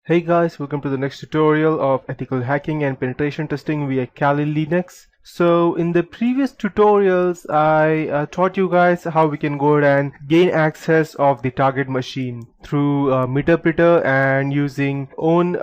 Hey guys, welcome to the next tutorial of ethical hacking and penetration testing via Kali Linux. So in the previous tutorials, I taught you guys how we can go ahead and gain access of the target machine through Meterpreter and using own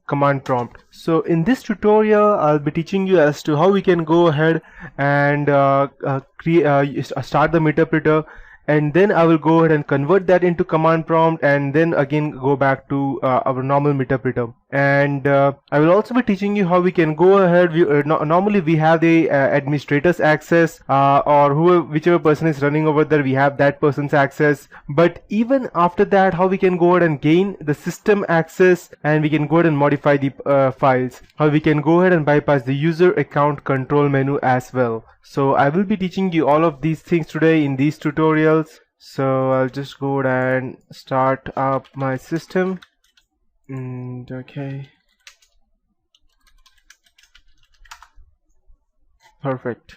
command prompt. So in this tutorial, I'll be teaching you as to how we can go ahead and start the Meterpreter, and then I will go ahead and convert that into command prompt and then again go back to our normal Meterpreter. And I will also be teaching you how we can go ahead. Normally we have the administrator's access, or whichever person is running over there, we have that person's access. But even after that, how we can go ahead and gain the system access, and we can go ahead and modify the files. How we can go ahead and bypass the user account control menu as well. So I will be teaching you all of these things today in these tutorials. So I'll just go ahead and start up my system. And okay, perfect.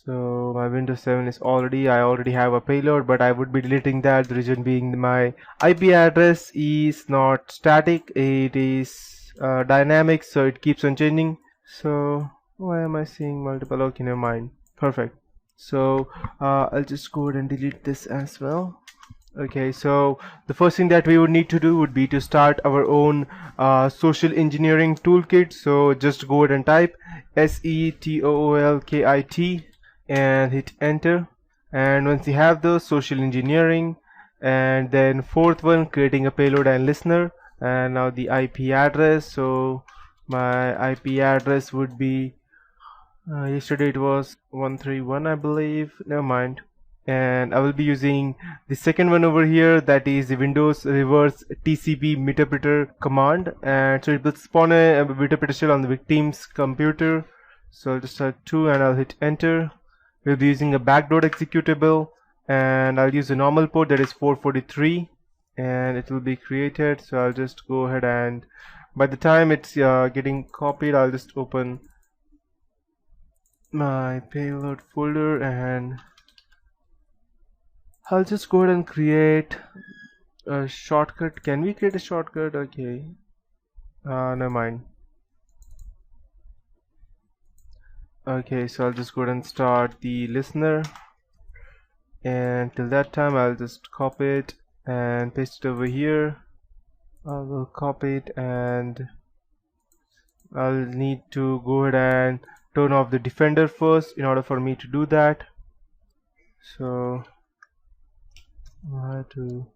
So my Windows 7 is I already have a payload, but I would be deleting that. The reason being my IP address is not static, it is dynamic, so it keeps on changing. So why am I seeing multiple? Okay, never mind. Perfect. So I'll just go ahead and delete this as well. Okay, so the first thing that we would need to do would be to start our own social engineering toolkit. So just go ahead and type SETOOLKIT and hit enter. And once you have the social engineering, and then fourth one, creating a payload and listener, and now the IP address. So my IP address would be yesterday it was 131, I believe. Never mind. And I will be using the second one over here, that is the Windows reverse TCP Meterpreter command, and so it will spawn a Meterpreter shell on the victim's computer. So I'll just start 2 and I'll hit enter. We'll be using a backdoor executable, and I'll use a normal port, that is 443, and it will be created. So I'll just go ahead, and by the time it's getting copied, I'll just open my payload folder and I'll just go ahead and create a shortcut. Can we create a shortcut? Okay. Never mind. Okay, so I'll just go ahead and start the listener. And till that time, I'll just copy it and paste it over here. I will copy it, and I'll need to go ahead and turn off the defender first in order for me to do that. So I have to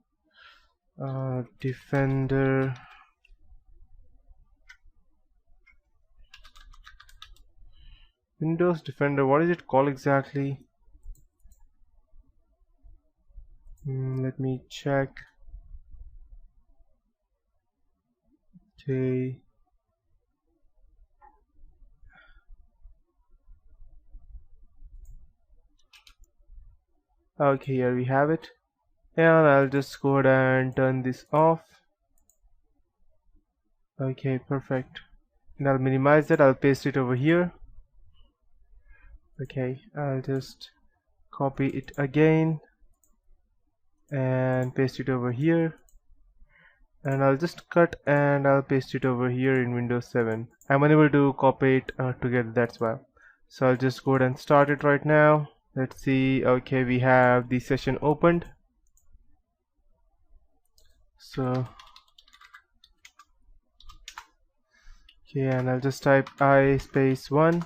defender Windows Defender, what is it called exactly? Let me check. Okay. Okay, here we have it. And I'll just go ahead and turn this off. Okay, perfect. And I'll minimize that. I'll paste it over here. Okay, I'll just copy it again and paste it over here, and I'll just cut and I'll paste it over here in Windows 7. I'm unable to copy it together, that's why. So I'll just go ahead and start it right now. Let's see. Okay, we have the session opened. So okay, and I'll just type I space 1.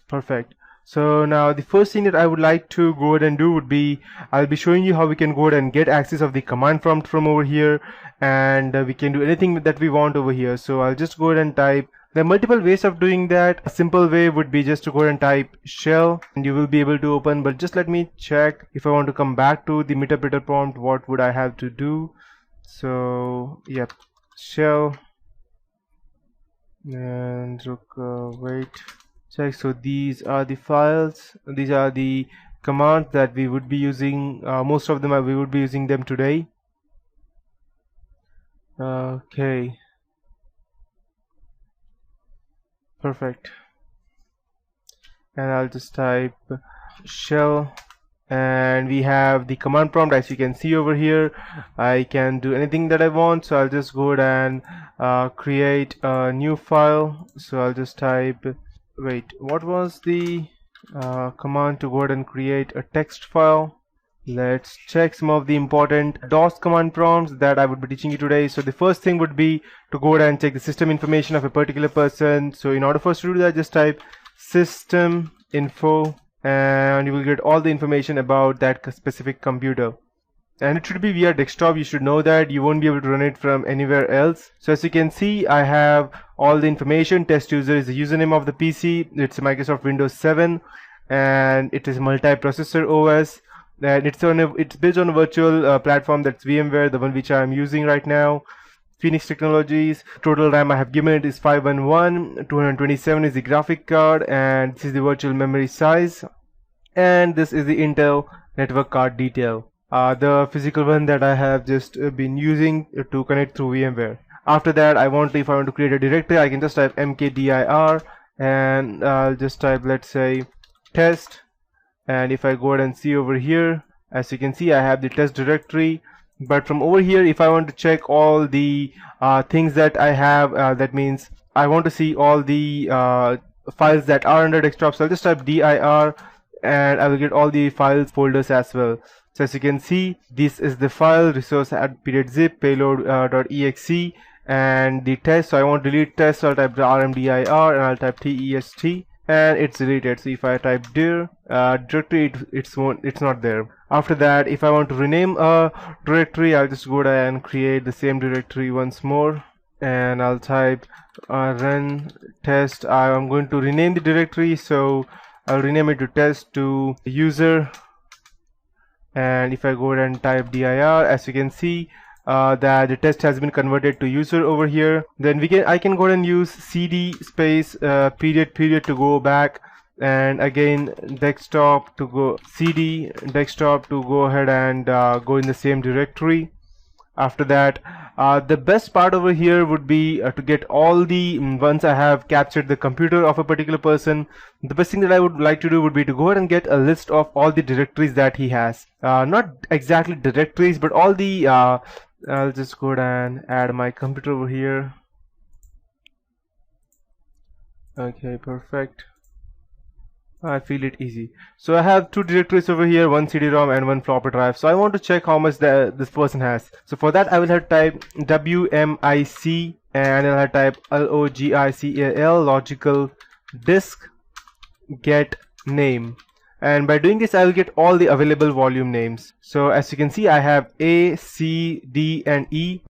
Perfect. So now the first thing that I would like to go ahead and do would be, I'll be showing you how we can go ahead and get access of the command prompt from over here, and we can do anything that we want over here. So I'll just go ahead and type. There are multiple ways of doing that. A simple way would be just to go ahead and type shell, and you will be able to open. But just let me check, if I want to come back to the Meterpreter prompt, what would I have to do? So yep, shell, and wait. Check. So these are the files, these are the commands that we would be using. Most of them we would be using them today. Okay, perfect. And I'll just type shell and we have the command prompt. As you can see over here, I can do anything that I want, so I'll just go ahead and create a new file. So I'll just type, wait, what was the command to go ahead and create a text file? Let's check some of the important DOS command prompts that I would be teaching you today. So the first thing would be to go ahead and check the system information of a particular person. So in order for us to do that, just type system info and you will get all the information about that specific computer. And it should be via desktop. You should know that. You won't be able to run it from anywhere else. So as you can see, I have all the information. Test user is the username of the PC. It's a Microsoft Windows 7 and it is multi-processor OS. And it's based on a virtual platform, that's VMware, the one which I am using right now. Phoenix Technologies. Total RAM I have given it is 511. 227 is the graphic card, and this is the virtual memory size. And this is the Intel network card detail. The physical one that I have just been using to connect through VMware. After that, if I want to create a directory, I can just type mkdir and I'll just type, let's say, test. And if I go ahead and see over here, as you can see, I have the test directory. But from over here, if I want to check all the things that I have, that means I want to see all the files that are under desktop. So I'll just type dir and I will get all the files folders as well. So as you can see, this is the file resource at period zip payload.exe and the test. So I want to delete test, so I'll type rmdir and I'll type test and it's deleted. So if I type dir directory, it's not there. After that, if I want to rename a directory, I'll just go ahead and create the same directory once more and I'll type run test. I'm going to rename the directory, so I'll rename it to test to user. And if I go ahead and type dir, as you can see that the test has been converted to user over here. Then I can go ahead and use cd space period to go back, and again desktop to go cd desktop to go ahead and go in the same directory. After that, the best part over here would be to get all the once I have captured the computer of a particular person, the best thing that I would like to do would be to go ahead and get a list of all the directories that he has. Not exactly directories, but all the I'll just go ahead and add my computer over here. Okay, perfect. I feel it easy. So I have two directories over here, one CD-ROM and one floppy drive. So I want to check how much this person has. So for that, I will have to type WMIC and I'll have to type LOGICAL logical disk get name. And by doing this, I will get all the available volume names. So as you can see, I have A, C, D and E.